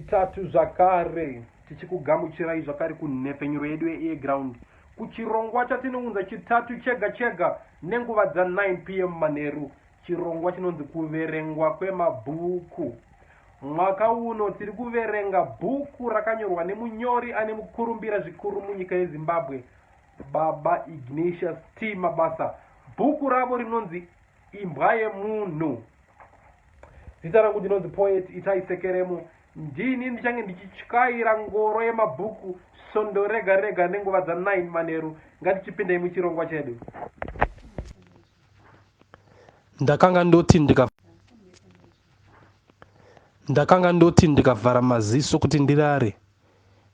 chitatu zvakare tichikugamuchirai zvakare kunhepfenyuro yedu yeearGROUND kuchirongwa chatinounza chitatu chega chega nenguva dza9 p.m. manheru, chirongwa chinonzi kuverengwa kwemabhuku. Mwaka uno tiri kuverenga bhuku rakanyorwa nemunyori ane mukurumbira zvikuru munyika yeZimbabwe, Baba Ignatius T. Mabasa. Bhuku ravo rinonzi Imbwa Yemunhu. Zita rangu ndinonzi poet Itai Sekeremo. Ndini ndichange ndichityaira ngoro yemabhuku svondo rega rega nenguva dza9 manheru. Ngatichipindei muchirongwa chedu. Ndakanga ndoti ndikavhara maziso kuti ndirare.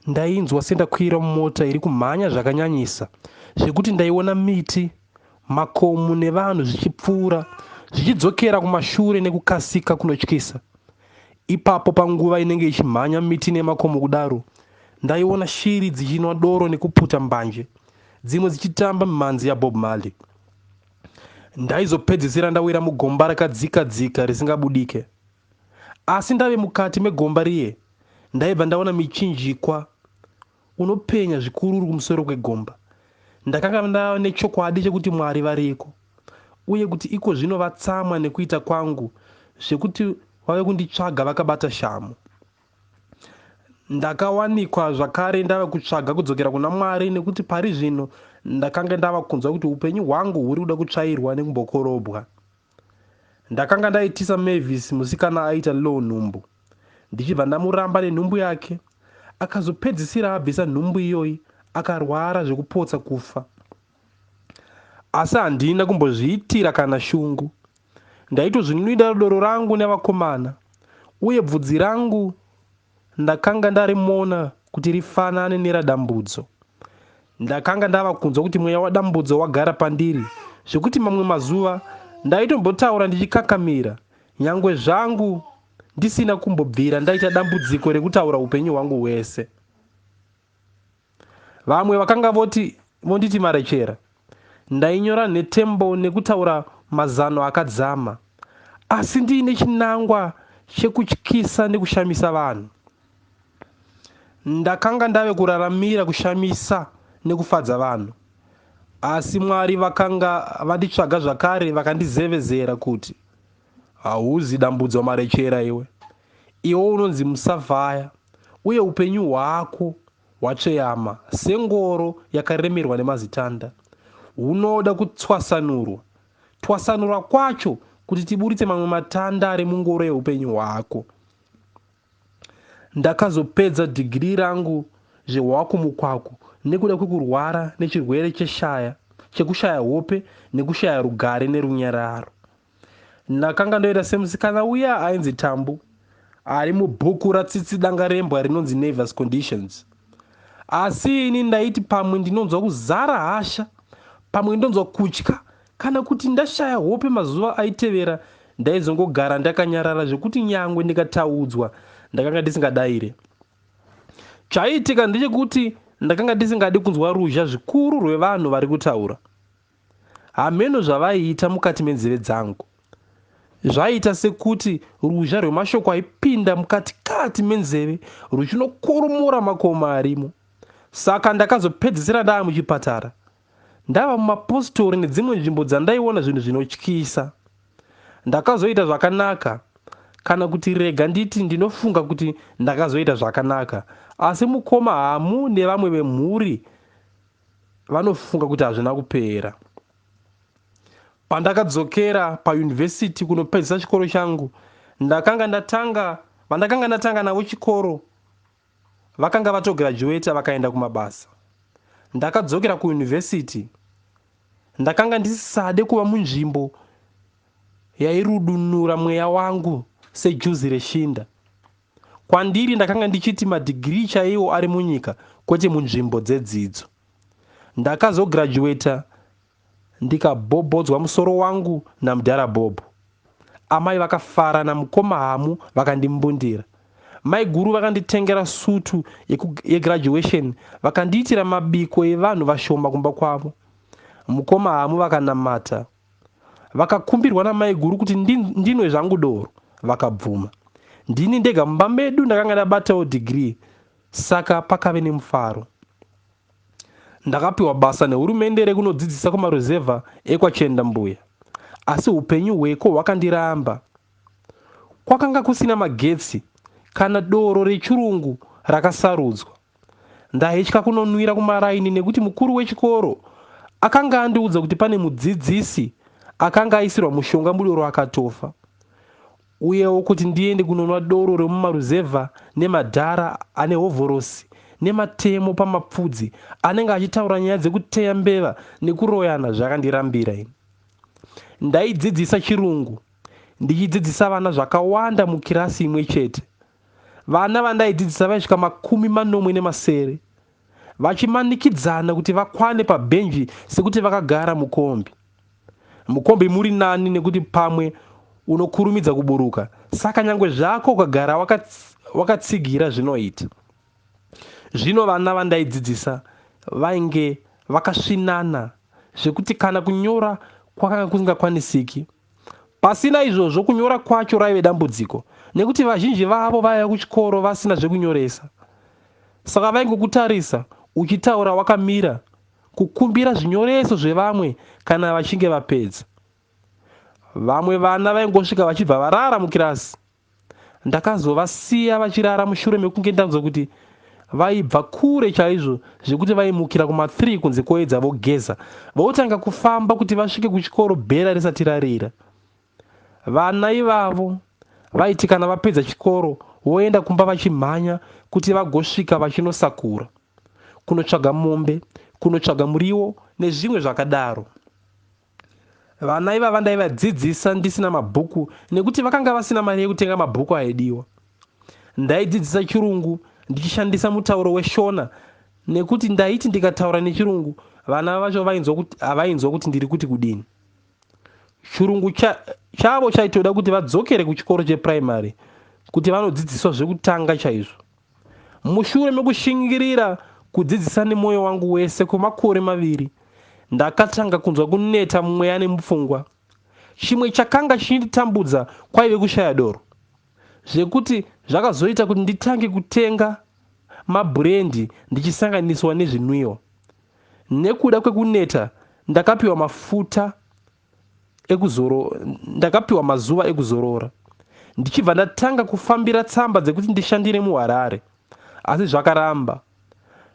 Ndainzwa sendakwira mumota iri kumhanya zvakanyanyisa, zvekuti ndaiona miti, makomo nevanhu zvichipfuura, zvichidzokera kumashure nekukasika kunotyisa. Ipapo panguva inenge ichimhanya miti nemakomo kudaro, ndaiona shiri dzichinwa doro nekuputa mbanje, dzimwe dzichitamba mimhanzi yaBob Marley. Ndaizopedzisira ndawira mugomba rakadzika dzika risingabudike. Asi ndave mukati megomba riye, ndaibva ndaona michinjikwa unopenya zvikuru kumusoro kwegomba. Ndakanga ndava nechokwadi chekuti Mwari variko, uye kuti iko zvino vatsamwa nekuita kwangu, zvekuti vave kunditsvaga vakabata shamu. Ndakawanikwa zvakare ndava kutsvaga kudzokera kuna Mwari, nekuti pari zvino ndakanga ndava kunzwa kuti upenyu hwangu huri kuda kutsvairwa nekumbokorobwa. Ndakanga ndaitisa Mavis musikana aita Low nhumbu, ndichibva ndamuramba nenhumbu yake. Akazopedzisira abvisa nhumbu iyoyi, akarwara zvekupotsa kufa. Asi handina kumbozviitira kana shungu. Ndaitozvinwida doro rangu nevakomana, uye bvudzi rangu ndakanga ndarimona kuti rifanane neradambudzo. Ndakanga ndava kunzwa kuti mweya wadambudzo wagara pandiri, zvekuti mamwe mazuva ndaitombotaura ndichikakamira, nyangwe zvangu ndisina kumbobvira ndaita dambudziko rekutaura upenyu hwangu hwese. Vamwe vakanga vonditi marechera. Ndainyora netembo nekutaura mazano akadzama, asi ndiine chinangwa chekutyisa nekushamisa vanhu. Ndakanga ndave kuraramira kushamisa nekufadza vanhu, asi Mwari vakanga vanditsvaga zvakare vakandizevezera kuti, hauzi dambudzo marechera iwe unonzi musavhaya, uye upenyu hwako hwatsveyama sengoro yakaremerwa nemazitanda. Hunoda kutwasanurwa. Twasanura kwacho kuti tiburitse mamwe matanda ari mungoro yeupenyu hwako. Ndakazopedza dhigiri rangu zvehwako mukwaku nekuda kwekurwara nechirwere chekushaya hope nekushaya rugare nerunyararo. Ndakanga ndoita semusikana uya ainzi Tambu, ari mubhuku ratsitsi dangarembwa rinonzi Nervous Conditions. Asi ini ndaiti pamwe ndinonzwa kuzara hasha, pamwe ndonzwa kutya, kana kuti ndashaya hope mazuva aitevera, ndaizongogara ndakanyarara zvekuti nyangwe ndikataudzwa ndakanga ndisingadayire. Chaitika ndechekuti ndakanga ndisingadi kunzwa ruzha zvikuru rwevanhu vari kutaura. Hameno zvavaiita mukati menzeve dzangu. Zvaiita sekuti ruzha rwemashoko aipinda mukatikati menzeve ruchinokoromora makomo arimo. Saka ndakazopedzisira ndava muchipatara. Ndava mumapositori nedzimwe nzvimbo dzandaiona zvinhu zvinotyisa. Ndakazoita zvakanaka, kana kuti rega nditi ndinofunga kuti ndakazoita zvakanaka, asi mukoma hamu nevamwe vemhuri vanofunga kuti hazvina kupera. Pandakadzokera payunivhesiti kunopedzisa chikoro changu, vandakanga ndatanga navo chikoro vakanga vatogirajuweta vakaenda kumabasa. Ndakadzokera kuyunivhesiti. Ndakanga ndisisade kuva munzvimbo yairudunura mweya wangu sejuzi reshinda. Kwandiri ndakanga ndichiti madhigiri chaiwo ari munyika, kwete munzvimbo dzedzidzo. Ndakazogirajuweta ndikabhobodzwa musoro wangu namudhara Bob. Amai vakafara namukoma hamu vakandimbundira. Mai guru vakanditengera sutu yegraduation, vakandiitira mabiko evanhu vashoma kumba kwavo. Mukoma hamu vakanamata. Vakakumbirwa namai guru kuti ndinwe zvangu doro, vakabvuma. ndini ndega mumba medu ndakanga ndabatawo degree, saka pakave nemufaro. Ndakapiwa basa nehurumende rekunodzidzisa kumaruzevha ekwachenda mbuya, asi upenyu hweko hwakandiramba. Kwakanga kusina magetsi kana doro rechirungu rakasarudzwa. Ndaitya kunonwira kumaraini nekuti mukuru wechikoro akanga andiudza kuti pane mudzidzisi akanga aisirwa mushonga mudoro akatofa, uyewo kuti ndiende kunonwa doro remumaruzevha nemadhara ane hovhorosi nematemo pamapfudzi anenge achitaura nyaya dzekuteya mbeva nekuroyana zvakandirambira ini. Ndaidzidzisa chirungu ndichidzidzisa vana zvakawanda mukirasi imwe chete. Vana vandaidzidzisa vaisvika 90 vachimanikidzana kuti vakwane pabhenji sekuti vakagara mukombi. Mukombi muri nani nekuti pamwe unokurumidza kuburuka, saka nyangwe zvako ukagara wakatsigira zvinoita. Zvino vana vandaidzidzisa vainge vakasvinana zvekuti kana kunyora kwakanga kusingakwanisiki. Pasina izvozvo kunyora kwacho raive dambudziko nekuti vazhinji vavo vaiya kuchikoro vasina zvekunyoresa. Saka vaingokutarisa uchitaura wakamira kukumbira zvinyoreso zvevamwe kana vachinge vapedza. Vamwe vana vaingosvika vachibva varara mukirasi. Ndakazovasiya vachirara mushure mekunge ndanzwa kuti vaibva kure chaizvo zvekuti vaimukira kuma3 kunze koedza vogeza votanga kufamba kuti vasvike kuchikoro bhera risati rarira. Vana ivavo vaiti kana vapedza chikoro voenda kumba vachimhanya kuti vagosvika vachinosakura, kunotsvaga mombe, kunotsvaga muriwo nezvimwe zvakadaro. Vana ivava ndaivadzidzisa ndisina mabhuku nekuti vakanga vasina mari yekutenga mabhuku aidiwa. Ndaidzidzisa chirungu ndichishandisa mutauro weshona nekuti ndaiti ndikataura nechirungu vana vacho havainzwa kuti ndiri kuti kudini. Chirungu chavo chaitoda kuti vadzokere kuchikoro chepuraimari kuti vanodzidziswa zvekutanga chaizvo. Mushure mekushingirira kudzidzisa nemwoyo wangu wese kwemakore 2, ndakatanga kunzwa kuneta mumweya nemupfungwa. Chimwe chakanga chinditambudza kwaive kushaya doro, zvekuti zvakazoita kuti nditange kutenga mabhurendi ndichisanganiswa nezvinwiwa. Nekuda kwekuneta ndakapiwa mazuva ekuzorora. Ndichibva ndatanga kufambira tsamba dzekuti ndishandire muHarare, asi zvakaramba.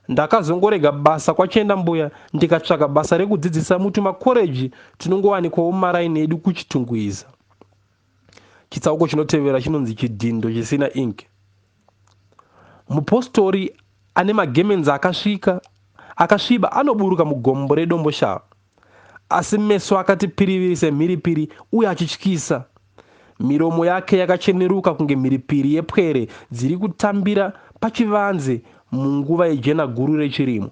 Ndakazongorega basa kwachenda mbuya ndikatsvaka basa rekudzidzisa mutumakoreji tunongowanikwawo mumaraini edu kuchitungwiza. Chitsauko chinotevera chinonzi chidhindo chisina ingi. Mupostori ane magemenzi akasviba anoburuka mugombo redombo shava, asi meso akati piriviri semhiripiri uye achityisa. Miromo yake yakacheneruka kunge mhiripiri yepwere dziri kutambira pachivanze munguva yejena guru rechirimo.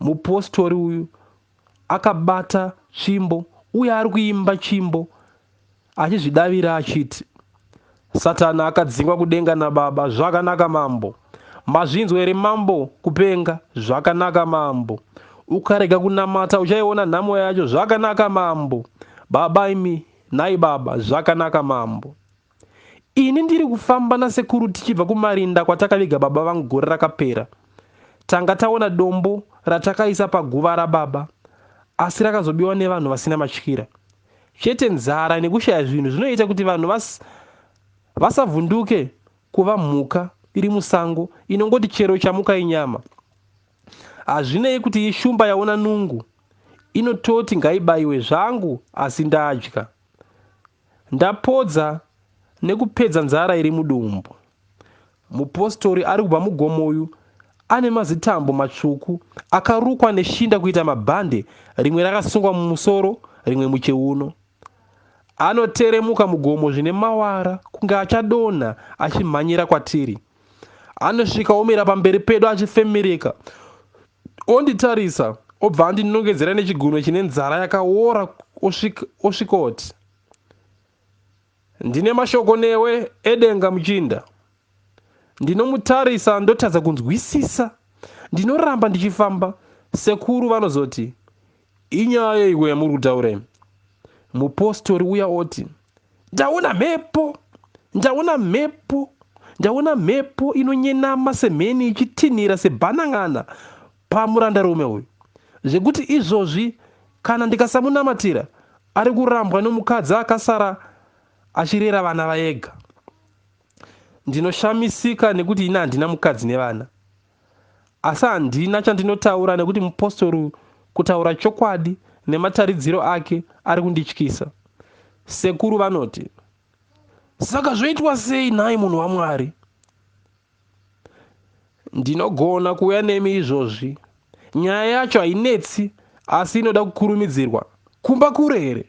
Mupostori uyu akabata tsvimbo uye ari kuimba tsvimbo achizvidavira achiti, Satani akadzingwa kudenga naBaba, zvakanaka mambo. Mazvinzwa here mambo kupenga, zvakanaka mambo. Ukarega kunamata uchaiona nhamo yacho, zvakanaka mambo. Baba imi, nai baba, zvakanaka mambo. Ini ndiri kufamba nasekuru tichibva kumarinda kwatakaviga baba vangu gore rakapera. Tanga taona dombo ratakaisa paguva rababa, asi rakazobiwa nevanhu vasina matyira. Chete nzara nekushaya zvinhu zvinoita kuti vanhu vasavhunduke kuva mhuka iri musango inongoti chero chamuka inyama. Hazvinei kuti ishumba yaona nungu, inototi ngaibayiwe zvangu, asi ndadya. Ndapodza nekupedza nzara iri mudumbu. Mupostori ari kubva mugomo uyu ane mazitambo matsvuku akarukwa neshinda kuita mabhande, rimwe rakasungwa mumusoro rimwe muchiuno. Anoteremuka mugomo zvine mawara kunge achadonha achimhanyira kwatiri. Anosvika omira pamberi pedu achifemereka, onditarisa obva andinongedzera nechigunwe chine nzara yakaora osvikoti, ndine mashoko newe edenga muchinda. Ndinomutarisa ndotadza kunzwisisa. Ndinoramba ndichifamba. Sekuru vanozoti, inyaya iwe muri kutaura. Mupostori uya oti, ndaona mhepo. ndaona mhepo inonyenama semheni ichitinhira sebhanang'ana pamurandarume uyu, zvekuti izvozvi kana ndikasamunamatira ari kurambwa nomukadzi akasara achirera vana vaega. Ndinoshamisika nekuti ina handina mukadzi nevana, asi handina chandinotaura nekuti mupostori kutaura chokwadi nemataridziro ake ari kundityisa. Sekuru vanoti, saka zvoitwa sei nhai munhu waMwari? Ndinogona kuuya nemi izvozvi. Nyaya yacho hainetsi, asi inoda kukurumidzirwa. Kumba kure here?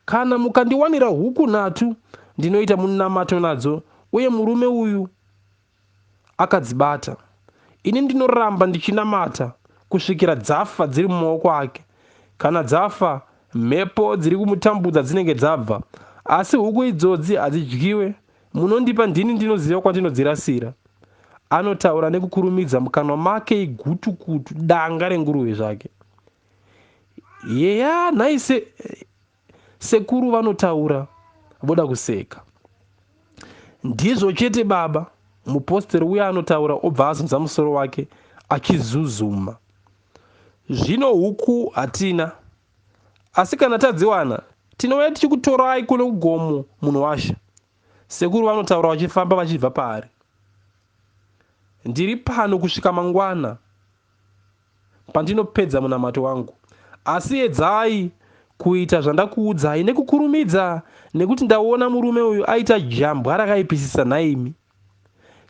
Kana mukandiwanira huku nhatu, ndinoita munamato nadzo, uye murume uyu akadzibata. Ini ndinoramba ndichinamata kusvikira dzafa dziri mumaoko ake. Kana dzafa, mhepo dziri kumutambudza dzinenge dzabva, asi huku idzodzi hadzidyiwe. Munondipa ndini ndinoziva kwandinodzirasira. Anotaura nekukurumidza, mukanwa make igutukutu danga renguruve zvake. Yeya, nhai sekuru vanotaura voda kuseka. Ndizvo chete baba, mupostori uya anotaura obva azunza musoro wake achizuzuma. Zvino huku hatina, asi kana tadziwana tinouya tichikutorai kuno kugomo munhu washa. Sekuru vanotaura vachifamba vachibva paari. Ndiri pano kusvika mangwana pandinopedza munamato wangu, asi edzai kuita zvandakuudzai nekukurumidza, nekuti ndaona murume uyu aita jambwa rakaipisisa naimi.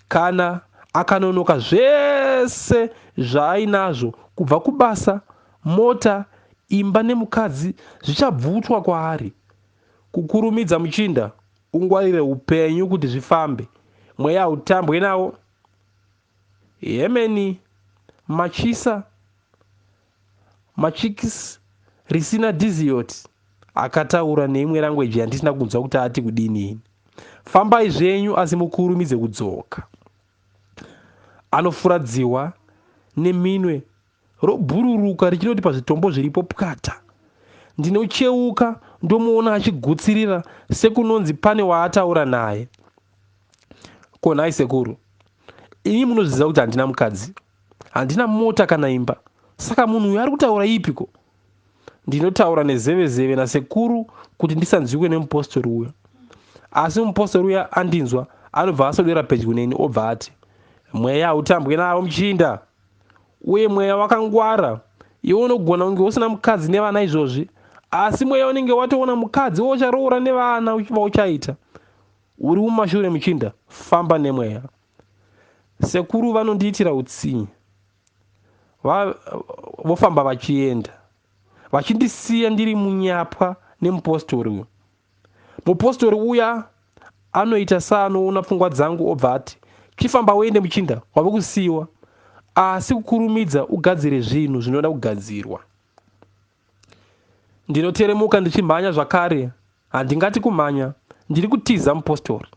Kana akanonoka zvese zvaainazvo kubva kubasa, mota, imba nemukadzi zvichabvutwa kwaari. Kukurumidza muchinda, ungwarire upenyu kuti zvifambe. Mweya hautambwe nawo. Yemeni machikis risina dizioti akataura neimwe langweji yandisina kunzwa kuti ati kudini. Fambai zvenyu asi mukurumidze kudzoka. Anofuradziwa neminwe robhururuka richinoti pazvitombo zviripo pwata. Ndinocheuka ndomuona achigutsirira sekunonzi pane waataura naye. Ko nhai sekuru, ini munozviziva kuti handina mukadzi, handina mota kana imba, saka munhu uyu ari kutaura ipiko? Ndinotaura nezevezeve nasekuru kuti ndisanzwikwe nemupostori uya. Asi mupostori uya andinzwa, anobva aswedera pedyo neni obva ati, mweya hautambwe nawo muchinda, uye mweya wakangwara. Iwe unogona kunge usina mukadzi nevana izvozvi, asi mweya unenge watoona mukadzi wocharoora nevana uchiva uchaita. Uri mumashure muchinda, famba nemweya. Sekuru vanondiitira utsinye. Vofamba vachienda, vachindisiya ndiri munyapwa nemupostori uyu. Mupostori uya anoita saanoona pfungwa dzangu obva ati, chifamba uende muchinda, wava kusiyiwa, asi kukurumidza ugadzire zvinhu zvinoda kugadzirwa. Ndinoteremuka ndichimhanya zvakare. Handingati kumhanya, ndiri kutiza mupostori.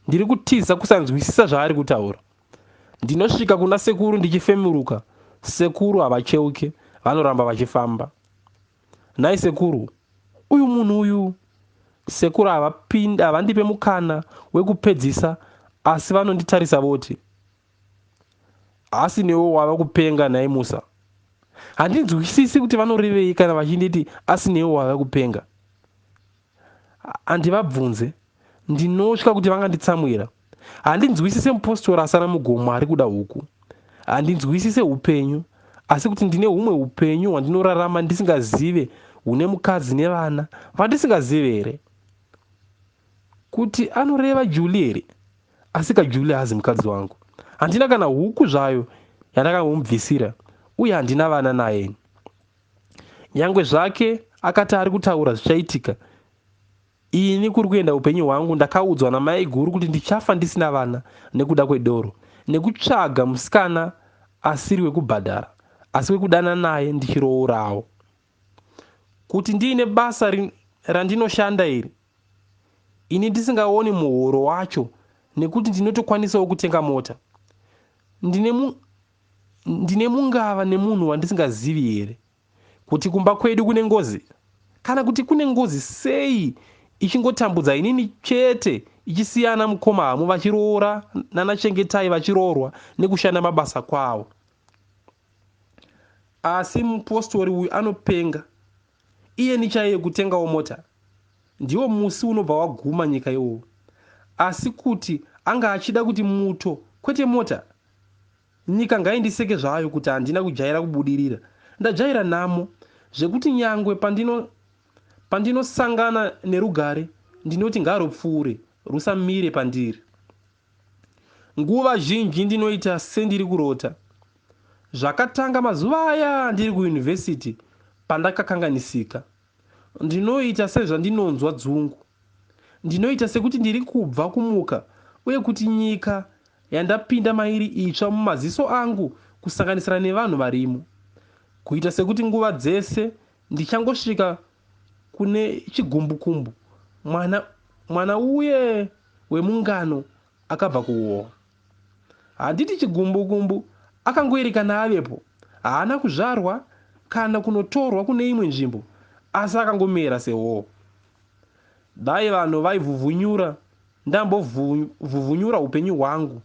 Ndiri kutiza kusanzwisisa zvaari kutaura. Ndinosvika kuna sekuru ndichifemuruka. Sekuru havacheuke, vanoramba vachifamba. Nhai sekuru, uyu munhu uyu. Sekuru havandipe mukana wekupedzisa, asi vanonditarisa voti, asi newo wava kupenga nhai Musa. Handinzwisisi kuti vanorevei kana vachinditi asi newo wava kupenga. Handivabvunze, ndinotya kuti vanganditsamwira. Handinzwisise mupostori asara mugomo ari kuda huku. Handinzwisise upenyu, asi kuti ndine humwe upenyu hwandinorarama ndisingazive, hune mukadzi nevana vandisingazive here. Kuti anoreva Julie here, asi kaJulie hazi mukadzi wangu. Handina kana huku zvayo yandakangomubvisira, uye handina vana naye. Nyangwe zvake akati ari kutaura zvichaitika, ini kuri kuenda upenyu hwangu ndakaudzwa namai guru kuti ndichafa ndisina vana nekuda kwedoro, nekutsvaga musikana asiri wekubhadhara, asi wekudana naye ndichiroorawo. Kuti ndiine basa randinoshanda iri, ini ndisingaoni muhoro wacho, nekuti ndinotokwanisawo kutenga mota. Ndine mungava nemunhu wandisingazivi here, kuti kumba kwedu kune ngozi, kana kuti kune ngozi sei ichingotambudza inini chete ichisiyana mukomamo vachiroora nanachengetai vachiroorwa nekushanda mabasa kwavo. Asi mupostori uyu anopenga iye nichaiye kutengawo mota. Ndiwo musi unobva waguma nyika iwowo. Asi kuti anga achida kuti muto kwete mota, nyika ngaindiseke zvayo kuti handina kujaira kubudirira. Ndajaira nhamo zvekuti nyangwe pandinosangana nerugare ndinoti ngarupfuure rusamire pandiri. Nguva zhinji ndinoita sendiri kurota. Zvakatanga mazuva aya ndiri kuyunivhesiti pandakakanganisika. Ndinoita sezvandinonzwa dzungu. Ndinoita sekuti ndiri kubva kumuka uye kuti nyika yandapinda mairi itsva mumaziso angu kusanganisira nevanhu varimo. Kuita sekuti nguva dzese ndichangosvika kune chigumbukumbu, mwana uye wemungano akabva kuhohwa. Handiti chigumbukumbu, akangoerekana avepo. Haana kuzvarwa kana kunotorwa kune imwe nzvimbo, asi akangomera sehohwa. Dai vanhu vaivhuvhunyura, ndambovhuvhunyura upenyu hwangu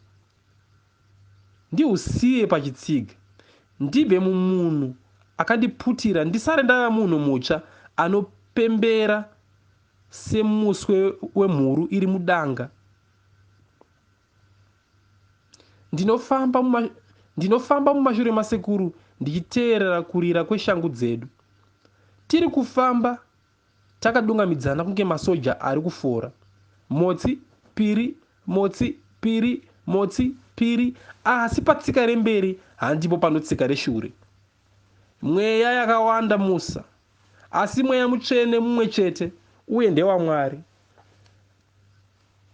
ndihusiye pachitsiga, ndibve mumunhu akandiputira ndisare ndava munhu mutsva anopembera semuswe wemhuru iri mudanga. Ndinofamba mumashure masekuru ndichiteerera kurira kweshangu dzedu. Tiri kufamba takadungamidzana kunge masoja ari kufora. Motsi piri, motsi piri, motsi piri, asi patsika remberi handipo panotsika reshure. Mweya yakawanda musa, asi mweya mutsvene mumwe chete, uye ndewaMwari.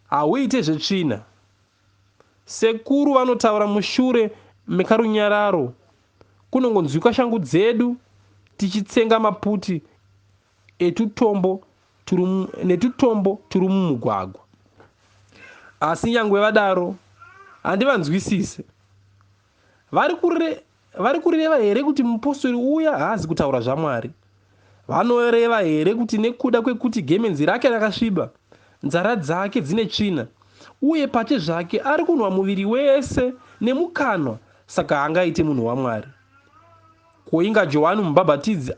Hauite zvetsvina. Sekuru vanotaura mushure mekarunyararo, kunongonzwika shangu dzedu tichitsenga maputi netutombo turi mumugwagwa. Asi nyangwe vadaro handivanzwisise. Vari kureva here kuti mupostori uya haazi kutaura zvaMwari? Vanoreva here kuti nekuda kwekuti gemenzi rake rakasviba, nzara dzake dzine tsvina, uye pake zvake ari kunwa muviri wese nemukanwa, saka hangaite munhu waMwari? Koinga Johani Mubhabhatidzi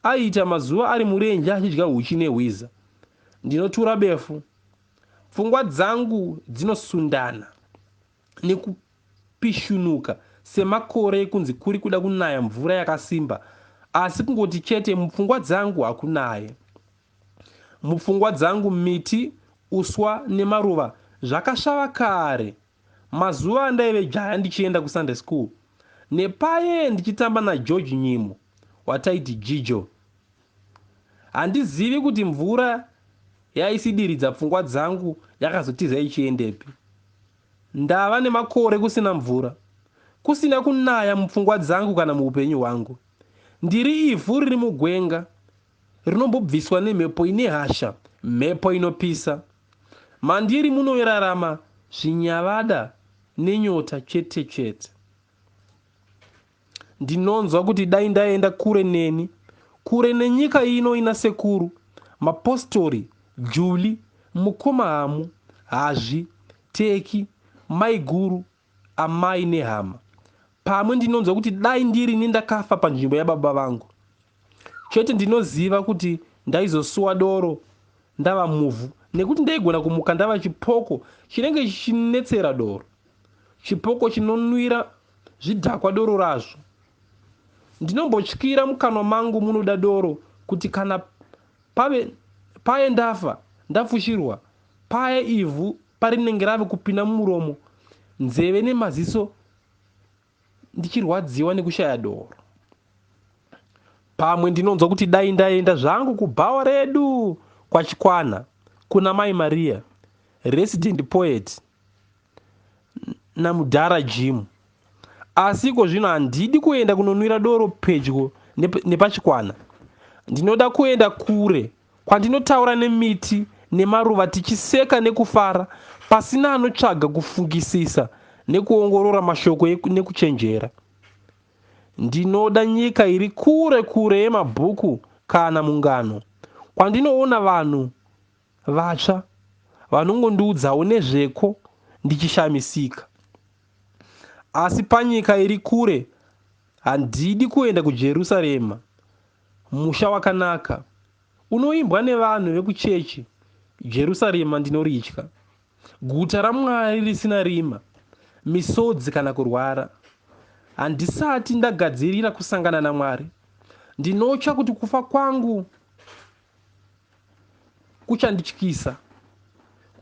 aiita mazuva ari murenje achidya uchi nehwiza. Ndinotura befu, pfungwa dzangu dzinosundana nekupishunuka semakore ekunzi kuri kuda kunaya mvura yakasimba, asi kungoti chete mupfungwa dzangu hakunaye. Mupfungwa dzangu miti, uswa nemaruva zvakasvava kare. Mazuva andaive jaya ndichienda kuSunday school, nepaye ndichitamba naGeorge Nyimo wataiti Jijo. Handizivi kuti mvura yaisidiridza pfungwa dzangu yakazotiza ichiendepi. Ndava nemakore kusina mvura, kusina kunaya mupfungwa dzangu kana muupenyu hwangu. Ndiri ivhu riri mugwenga, rinombobviswa nemhepo ine hasha, mhepo inopisa. Mandiri munorarama zvinyavada nenyota chete chete. Ndinonzwa kuti dai ndaenda kure neni, kure nenyika ino ina sekuru, mapostori, Juli, mukomahamu, hazvi, teki, maiguru, amai nehama. Pamwe ndinonzwa kuti dai ndiri nendakafa panzvimbo yababa vangu. Chete ndinoziva kuti ndaizosuwa doro ndava muvhu, nekuti ndaigona kumuka ndava chipoko chinenge chichinetsera doro, chipoko chinonwira zvidhakwa doro razvo. Ndinombotyira mukanwa mangu munoda doro, kuti kana paye ndafa ndafushirwa, paye ivhu parinenge rave kupinda mumuromo, nzeve nemaziso ndichirwadziwa nekushaya doro. Pamwe ndinonzwa kuti dai ndaenda zvangu kubhawa redu kwaChikwana kuna Mai Maria, resident poet naMudhara Jim. Asi zvino handidi kuenda kunonwira doro pedyo nepaChikwana. Ndinoda kuenda kure kwandinotaura nemiti nemaruva tichiseka nekufara, pasina anotsvaga kufungisisa nekuongorora mashoko nekuchenjera. Ndinoda nyika iri kure kure yemabhuku kana mungano, kwandinoona vanhu vatsva vanongondiudzawo nezveko ndichishamisika. Asi panyika iri kure handidi kuenda kujerusarema, musha wakanaka unoimbwa nevanhu vekuchechi. Jerusarema ndinoritya, guta raMwari risina rima, misodzi kana kurwara. Handisati ndagadzirira kusangana naMwari. Ndinotya kuti kufa kwangu kuchandityisa.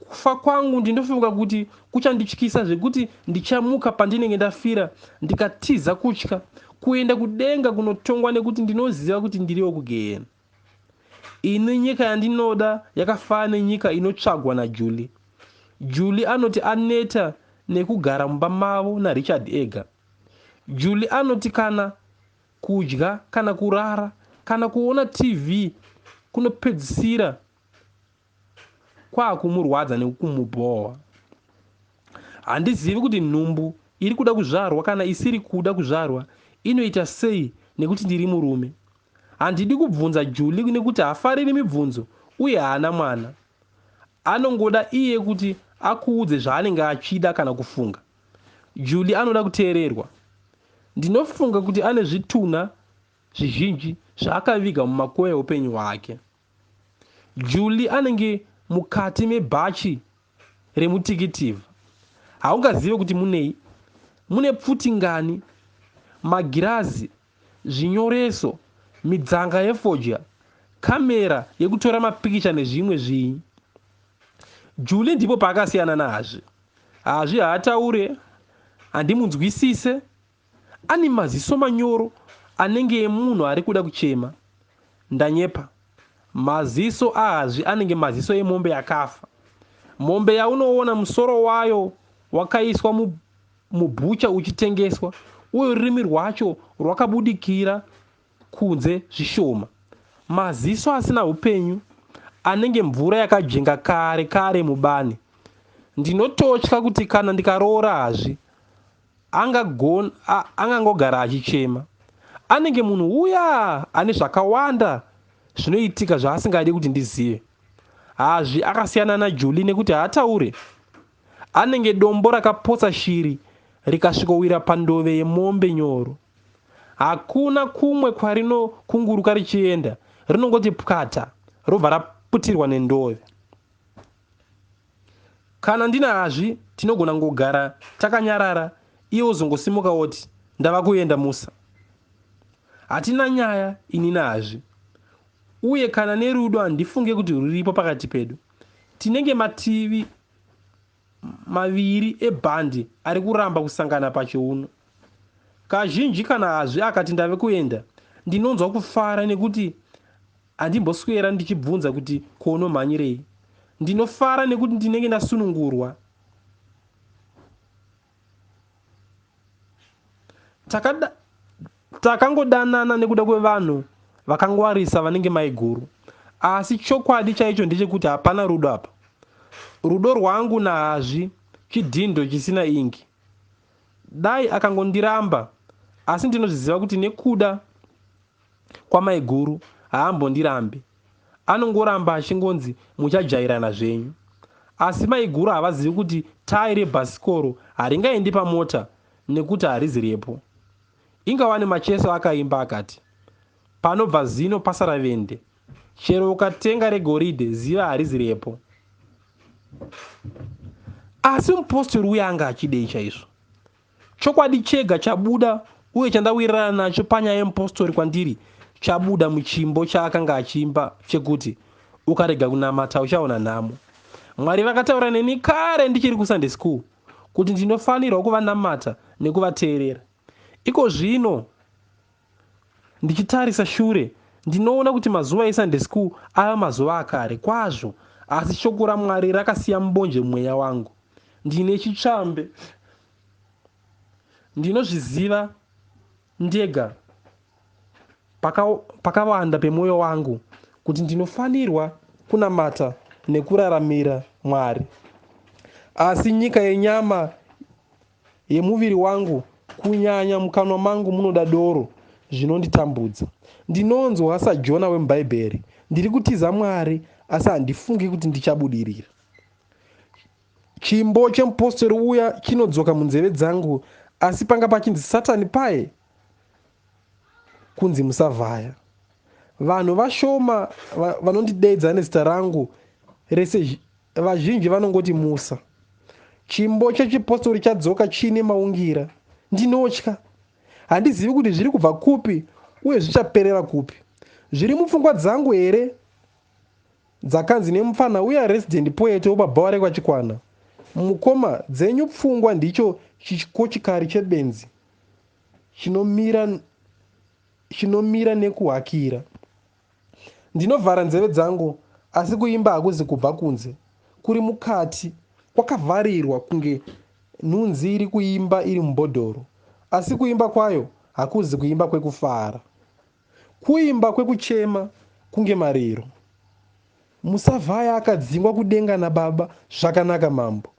Kufa kwangu ndinofunga kuti kuchandityisa zvekuti ndichamuka pandinenge ndafira ndikatiza kutya kuenda kudenga kunotongwa nekuti ndinoziva kuti ndiriwo kugehena. Ini nyika yandinoda yakafanana nenyika inotsvagwa naJulie. Julie anoti aneta nekugara mumba mavo naRichard ega. Julie anoti kana kudya kana kurara kana kuona TV kunopedzisira kwakumurwadza nekumubohwa. Handizivi kuti nhumbu iri kuda kuzvarwa kana isiri kuda kuzvarwa inoita sei nekuti ndiri murume. Handidi kubvunza Julie nekuti hafariri mibvunzo uye haana mwana. Anongoda iye kuti akuudze zvaanenge achida kana kufunga. Julie anoda kuteererwa. Ndinofunga kuti ane zvitunha zvizhinji zvaakaviga mumakuva eupenyu hwake. Julie anenge mukati mebhachi remutikitivu. Haungazive kuti munei. Mune pfutingani, magirazi, zvinyoreso, midzanga yefodya, kamera yekutora mapikicha nezvimwe zvii. Julie ndipo paakasiyana naHazvi. Hazvi haataure, handimunzwisise. Ane maziso manyoro anenge emunhu ari kuda kuchema. Ndanyepa. Maziso aHazvi anenge maziso emombe yakafa. Mombe yaunoona musoro wayo wakaiswa mubhucha uchitengeswa uye rurimi rwacho rwakabudikira kunze zvishoma. Maziso asina upenyu anenge mvura yakajenga kare kare mubani. Ndinototya kuti kana ndikaroora Hazvi angangogara achichema. Anenge munhu uya ane zvakawanda zvinoitika zvaasingadi kuti ndizive. Hazvi akasiyana naJulie nekuti haataure. Anenge dombo rakapotsa shiri rikasvikowira pandove yemombe nyoro. Hakuna kumwe kwarinokunguruka richienda, rinongoti pwata robva raputirwa nendove. Kana ndina Hazvi tinogona ngogara takanyarara, iye ozongosimuka oti ndava kuenda musa. Hatina nyaya ini naHazvi. Uye kana nerudo handifunge kuti ruripo pakati pedu. Tinenge mativi maviri ebhandi ari kuramba kusangana pachiuno. Kazhinji kana Hazvi akati ndave kuenda, ndinonzwa kufara nekuti handimboswera ndichibvunza kuti kuonomhanyirei. Ndinofara nekuti ndinenge ndasunungurwa. Takangodanana nekuda kwevanhu vakangwarisa vanenge maiguru. Asi chokwadi chaicho ndechekuti hapana rudo apa. Rudo rwangu naHazvi chidhindo chisina ingi. Dai akangondiramba, asi ndinozviziva kuti nekuda kwamaiguru haambondirambi. Anongoramba achingonzi muchajairana zvenyu. Asi maiguru havazivi kuti tayi rebhasikoro haringaendi pamota nekuti harizi repo. Ingava nemacheso akaimba akati, panobva zino pasara vende. Chero ukatenga regoridhe ziva harizi repo. Asi mupostori uya anga achidei chaizvo. Chokwadi chega chabuda uye chandawirirana nacho panyaya yemupostori kwandiri chabuda muchimbo chaakanga achiimba chekuti ukarega kunamata uchaona nhamo. Mwari vakataura neni kare ndichiri kuSunday school kuti ndinofanirwa kuvanamata nekuvateerera. Iko zvino ndichitarisa shure ndinoona kuti mazuva eSunday school ava mazuva akare kwazvo, asi shoko raMwari rakasiya mubonje mweya wangu. Ndine chitsvambe. Ndinozviziva ndega pakawanda pemwoyo wangu kuti ndinofanirwa kunamata nekuraramira Mwari. Asi nyika yenyama yemuviri wangu, kunyanya mukanwa mangu munoda doro zvinonditambudza. Ndinonzwa saJona wemubhaibheri, ndiri kutiza Mwari asi handifungi kuti ndichabudirira. chimbo chemupostori uya chinodzoka munzeve dzangu, asi panga pachinzi Satani paye kunzi musavhaya. Vanhu vashoma vanondideedza nezita rangu rese, vazhinji vanongoti Musa. Chimbo chechipostori chadzoka chine maungira. Ndinotya. Handizivi kuti zviri kubva kupi uye zvichaperera kupi. Zviri mupfungwa dzangu here dzakanzi nemufana uya resident poet wobaba rekwa Chikwana. Mukoma dzenyu pfungwa ndicho chikochikari chebenzi chinomira nekuhakira. Ndinovhara nzeve dzangu, asi kuimba hakuzi kubva kunze. Kuri mukati kwakavharirwa kunge nhunzi iri kuimba iri mubhodhoro, asi kuimba kwayo hakuzi kuimba kwekufara, kuimba kwekuchema kunge mariro. Musavhaya akadzingwa kudenga naBaba, zvakanaka mambo.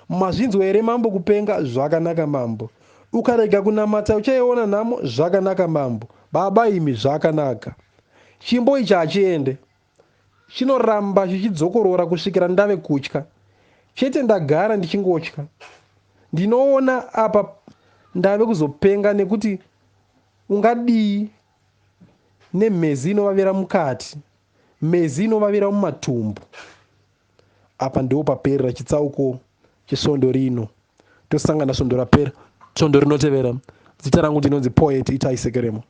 Mazvinzwa here mambo kupenga, zvakanaka mambo. Ukarega kunamata uchaiona nhamo, zvakanaka mambo. Baba imi zvakanaka. Chimbo ichi hachiende, chinoramba chichidzokorora kusvikira ndave kutya. Chete ndagara ndichingotya. Ndinoona apa ndave kuzopenga, nekuti ungadii nemhezi inovavira mukati, mhezi inovavira mumatumbu. Apa ndipo paperera chitsauko chesvondo rino. Tosangana svondo rapera, svondo rinotevera. Zita rangu ndinonzi poet Itai Sekeremo.